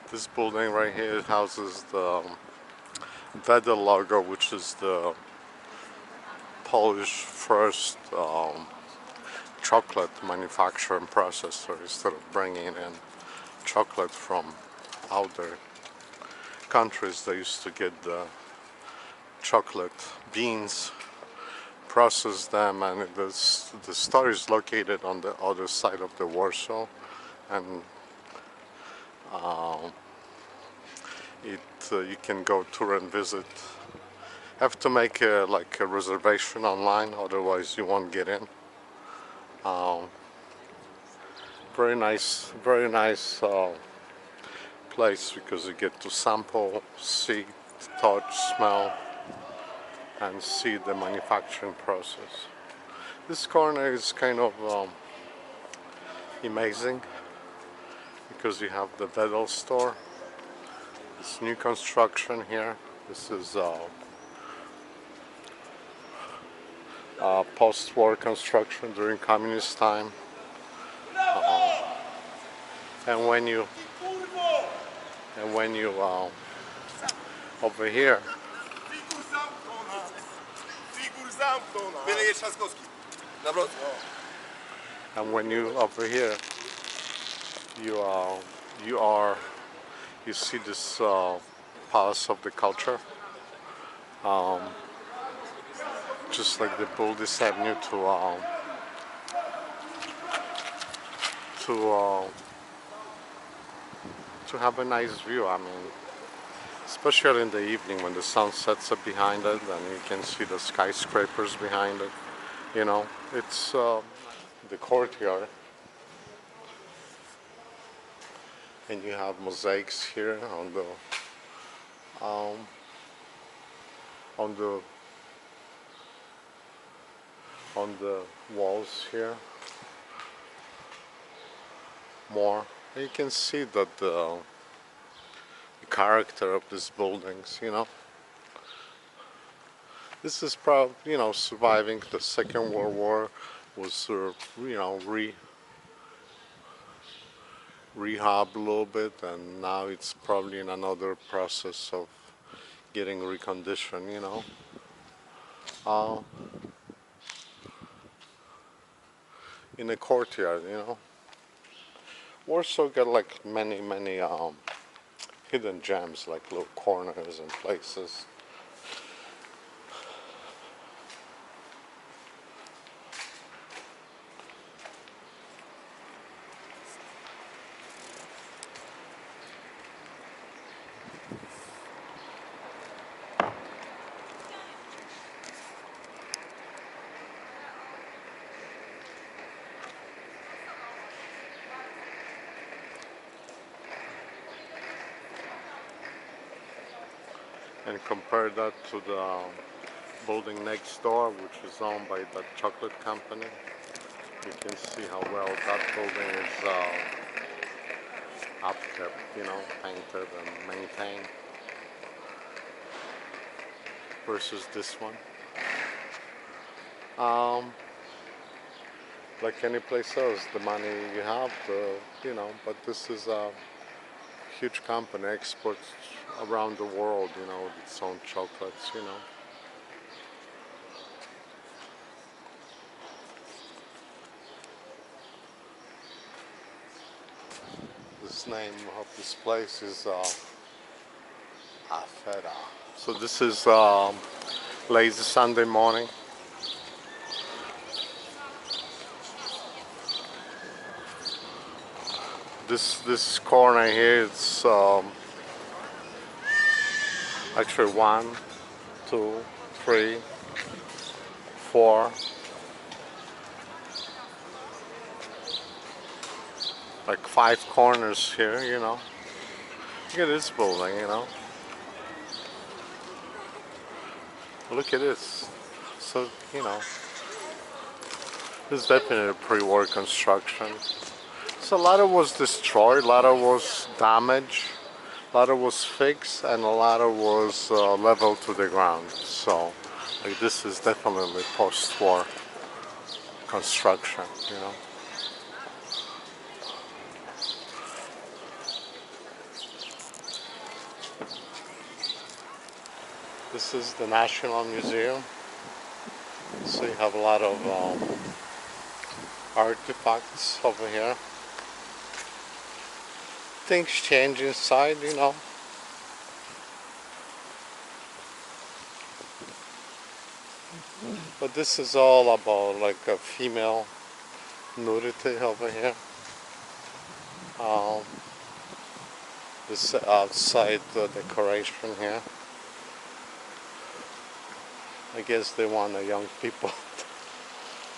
This building right here houses the Citadel logo, which is the Polish first chocolate manufacturing processor. Instead of bringing in chocolate from other countries, they used to get the chocolate beans, process them, and the store is located on the other side of the Warsaw, and uh, you can go tour and visit. Have to make like a reservation online, otherwise you won't get in. Um, very nice place because you get to sample, see, touch, smell, and see the manufacturing process. This corner is kind of amazing because you have the Vedal store. It's new construction here. This is post-war construction during communist time. And when you over here, and when you over here, you you see this Palace of the Culture, just like they built this avenue to have a nice view. I mean, especially in the evening when the sun sets up behind it, and you can see the skyscrapers behind it. You know, it's the courtyard, and you have mosaics here um, on the walls here. More, you can see that the character of these buildings. You know, this is probably, you know, surviving the Second World War, was you know, rehab a little bit, and now it's probably in another process of getting reconditioned. You know, in the courtyard. You know, Warsaw got like many hidden gems, like little corners and places. And compare that to the building next door, which is owned by the chocolate company. You can see how well that building is upkept, you know, painted and maintained, versus this one. Like any place else, the money you have, you know, but this is a huge company, exports around the world, you know, with its own chocolates, you know. This name of this place is Afera. So this is lazy Sunday morning. This corner here, it's actually 1, 2, 3, 4, like 5 corners here, you know. Look at this building, you know. Look at this. So, you know, this is definitely a pre-war construction. So a lot of was destroyed, a lot of was damaged, a lot of was fixed, and a lot of was leveled to the ground. So, like, this is definitely post-war construction, you know. This is the National Museum. So you have a lot of artifacts over here. Things change inside, you know. But this is all about like a female nudity over here. Um, this outside decoration here. I guess they want the young people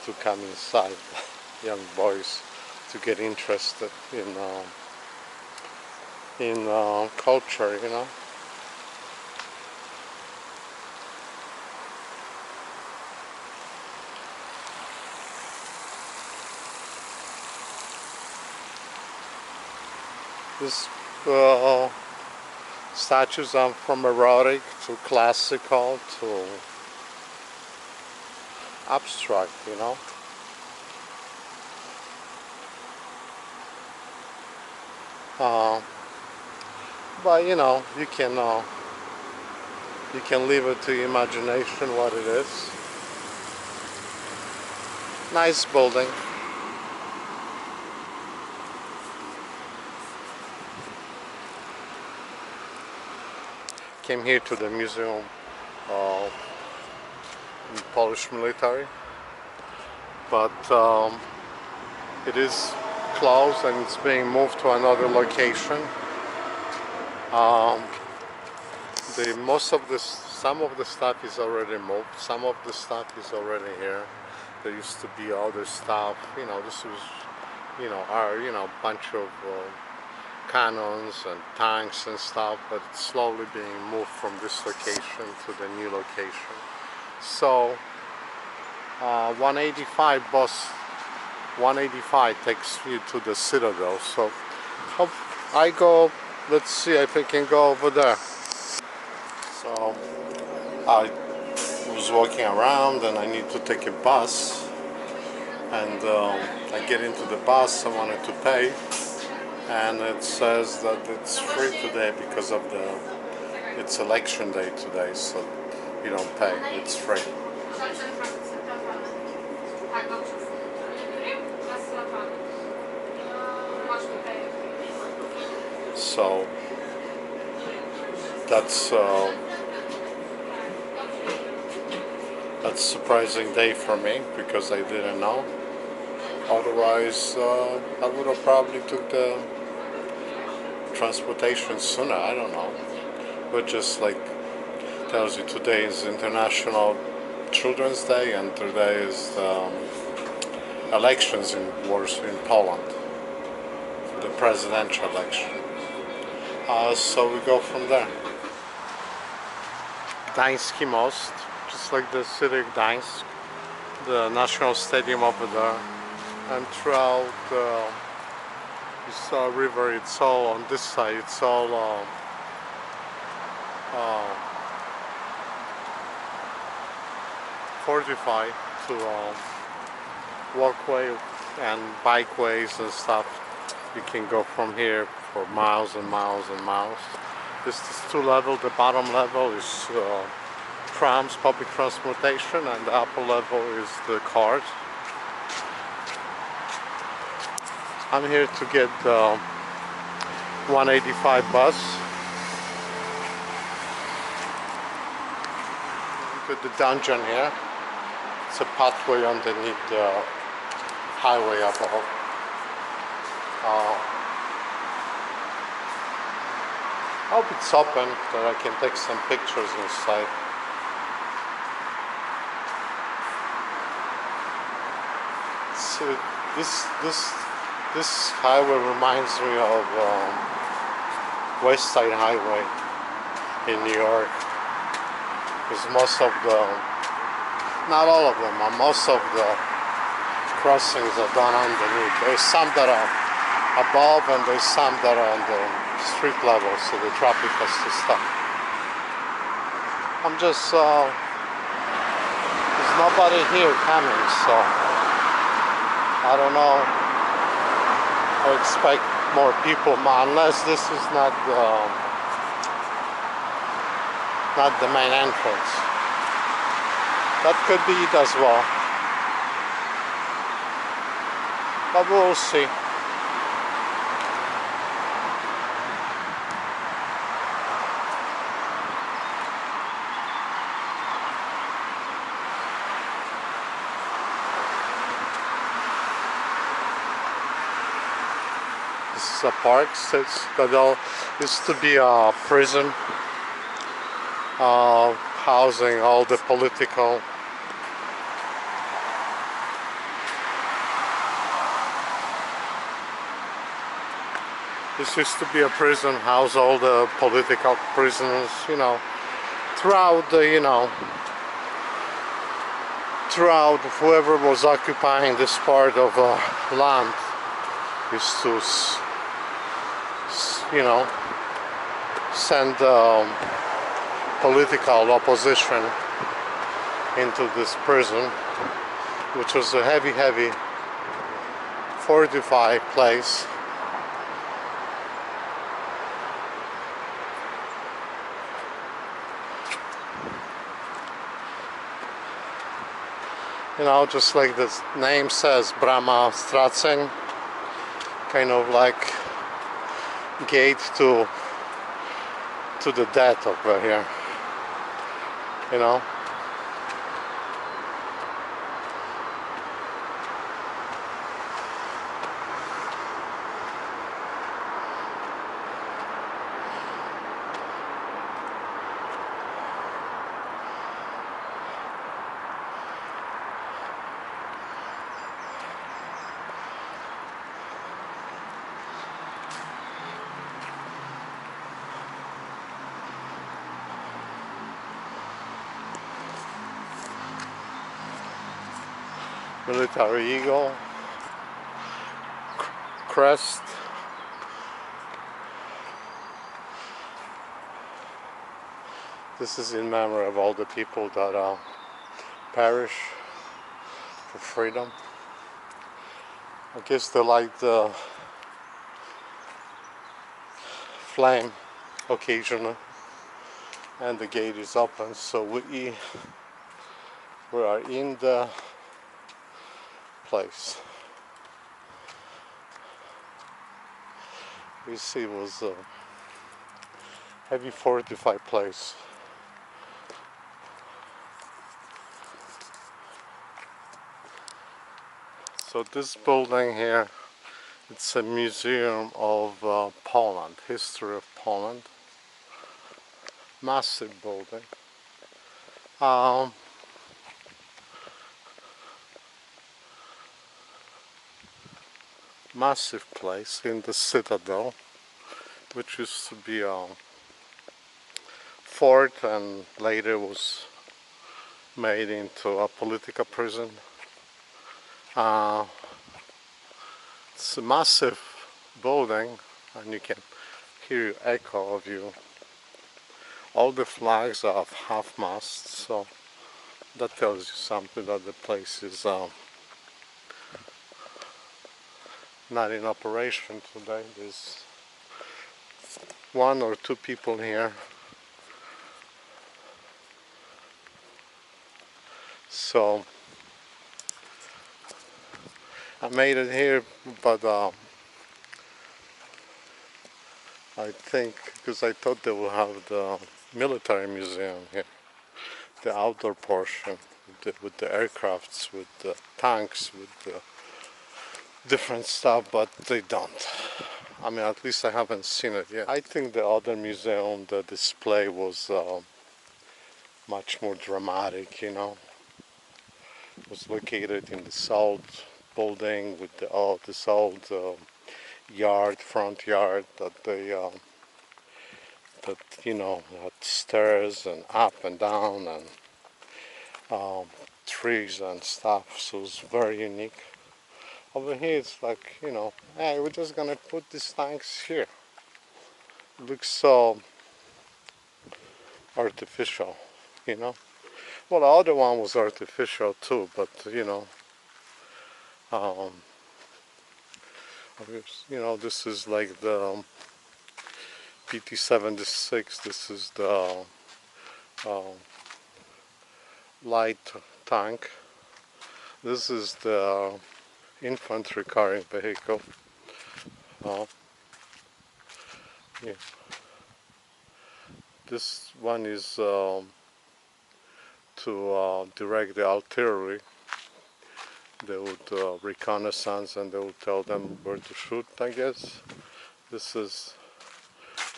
to come inside, young boys, to get interested in culture, you know. This statues are from erotic to classical to abstract, you know. But you know, you can leave it to your imagination what it is. Nice building. Came here to the museum in Polish military, but it is closed and it's being moved to another location. Some of the stuff is already moved. Some of the stuff is already here. There used to be other stuff. You know, this was, bunch of cannons and tanks and stuff, but it's slowly being moved from this location to the new location. So 185 takes you to the Citadel. So I go, let's see if I can go over there. So I was walking around and I need to take a bus, and I get into the bus. I wanted to pay, and it says that it's free today because of it's election day today, so you don't pay, it's free. So that's a surprising day for me because I didn't know. Otherwise, I would have probably took the transportation sooner. I don't know. But just like tells you, today is International Children's Day and today is elections in Warsaw, in Poland, the presidential election. So we go from there. Gdański Most, just like the city of Gdańsk, the national stadium over there, and throughout you saw a river. It's all on this side. It's all fortified to walkway and bikeways and stuff. You can go from here for miles and miles and miles. This is two level. The bottom level is trams, public transportation, and the upper level is the cars. I'm here to get the 185 bus. Look at the dungeon here. It's a pathway underneath the highway above. I hope it's open, that I can take some pictures inside. So this highway reminds me of West Side Highway in New York. Because most of not all of them, most of the crossings are done underneath. There's some that are above and there's some that are on the street level, so the traffic has to stop. I'm just, there's nobody here coming, so I don't know. I expect more people, unless this is not not the main entrance. That could be it as well, but we'll see. This is a park. Citadel used to be a prison, housing all the political. This used to be a prison, house all the political prisoners, you know, throughout the, you know, throughout whoever was occupying this part of land used to, you know, send political opposition into this prison, which was a heavy fortified place. You know, just like the name says, Brama Straceń, kind of like gate to the death over here, you know. Military eagle, crest. This is in memory of all the people that perish for freedom. I guess they light the flame occasionally, and the gate is open, so we are in the place. You see, it was a heavy fortified place. So this building here, it's a museum of Poland, history of Poland. Massive building. Massive place in the Citadel, which used to be a fort and later was made into a political prison. It's a massive building, and you can hear echo of you. All the flags are of half-mast, so that tells you something that the place is not in operation today. There's one or two people here. So I made it here, but I think because I thought they will have the military museum here, the outdoor portion with the aircrafts, with the tanks, with the different stuff, but they don't. I mean, at least I haven't seen it yet. I think the other museum, the display was much more dramatic, you know. It was located in this old building with this old front yard that they you know, had stairs and up and down and trees and stuff, so it's very unique. Over here it's like, you know, hey, we're just gonna put these tanks here. It looks so artificial, you know. Well, the other one was artificial too, but you know, this is like the PT-76. This is the uh, light tank. This is the infantry carrying vehicle. Uh, yeah. This one is to direct the artillery. They would reconnaissance and they would tell them where to shoot, I guess. This is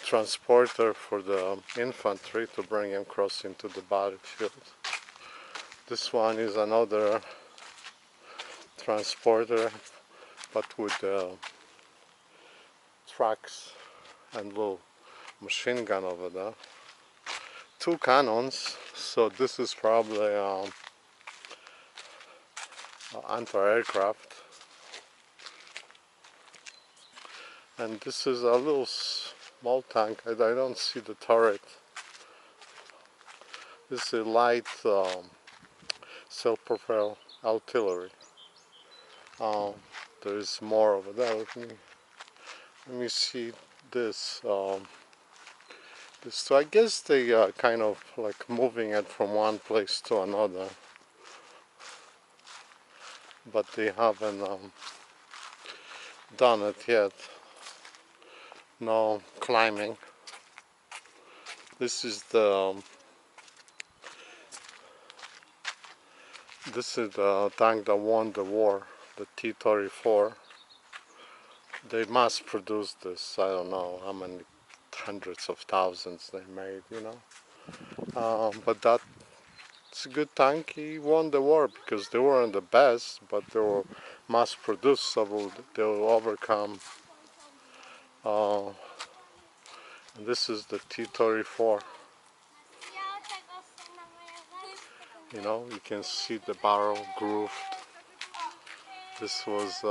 transporter for the infantry to bring them across into the battlefield. This one is another transporter, but with trucks and little machine gun over there. Two cannons, so this is probably anti-aircraft. And this is a little small tank. I don't see the turret. This is a light self-propelled artillery. There is more over there with me. Let me see this. So I guess they are kind of like moving it from one place to another, but they haven't done it yet. No climbing. This is the tank that won the war, the T-34. They mass produced this. I don't know how many hundreds of thousands they made, you know. But that's a good tank. He won the war because they weren't the best, but they were mass produced, so they will overcome. And this is the T-34. You know, you can see the barrel grooved. This was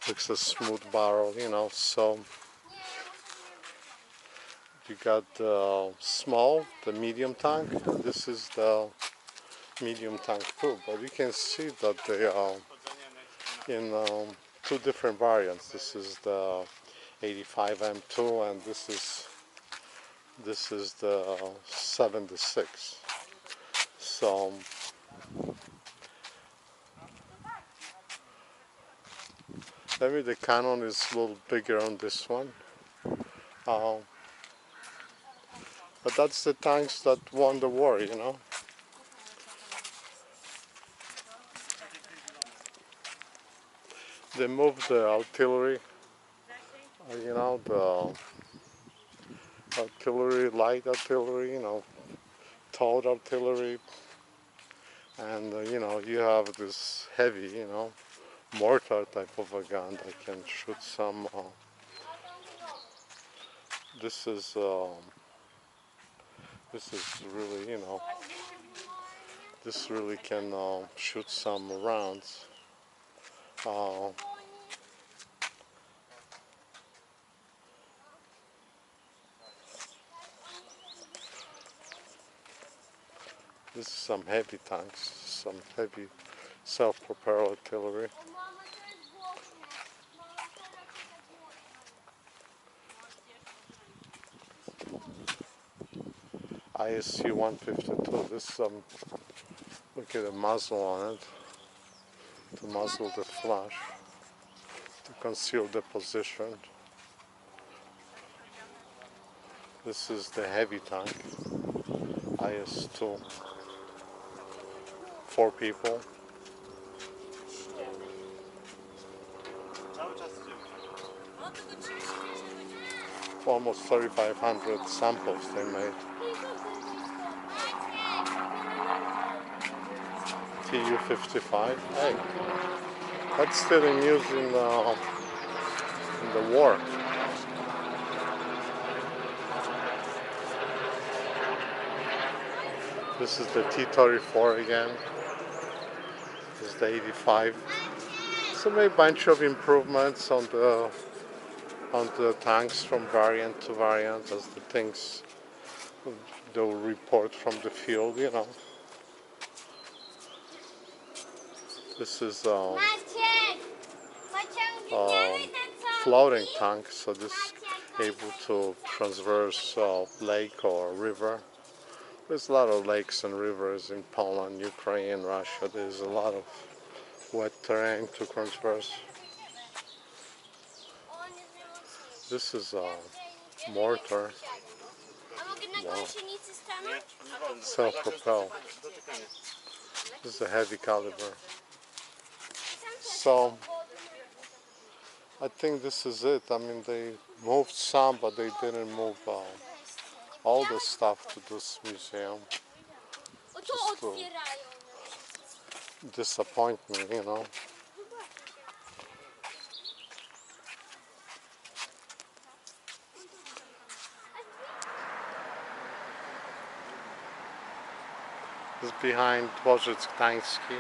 looks a smooth barrel, you know. So you got the small, the medium tank. This is the medium tank too, but you can see that they are in two different variants. This is the 85 M2 and this is the 76. So maybe the cannon is a little bigger on this one. But that's the tanks that won the war, you know. They moved the artillery, you know, the artillery, light artillery, you know, towed artillery, and you know, you have this heavy, you know, mortar type of a gun that can shoot some. This is really, you know, this really can shoot some rounds. This is some heavy tanks, some heavy self-propelled artillery. ISU 152. This look at the muzzle on it to muzzle the flash to conceal the position. This is the heavy tank, IS-2, 4 people. Almost 3,500 samples they made. Tu-55. Hey, that's still in use in the war. This is the T-34 again. This is the 85. So maybe a bunch of improvements on the tanks from variant to variant as the things they'll report from the field, you know. This is floating tank, so this is able to traverse lake or river There's a lot of lakes and rivers in Poland, Ukraine, Russia. There's a lot of wet terrain to traverse. This is a mortar. Wow. Self-propelled. This is a heavy caliber. So I think this is it. I mean, they moved some, but they didn't move all the stuff to this museum. Just to disappoint me, you know. It's behind Dworzec Gdański.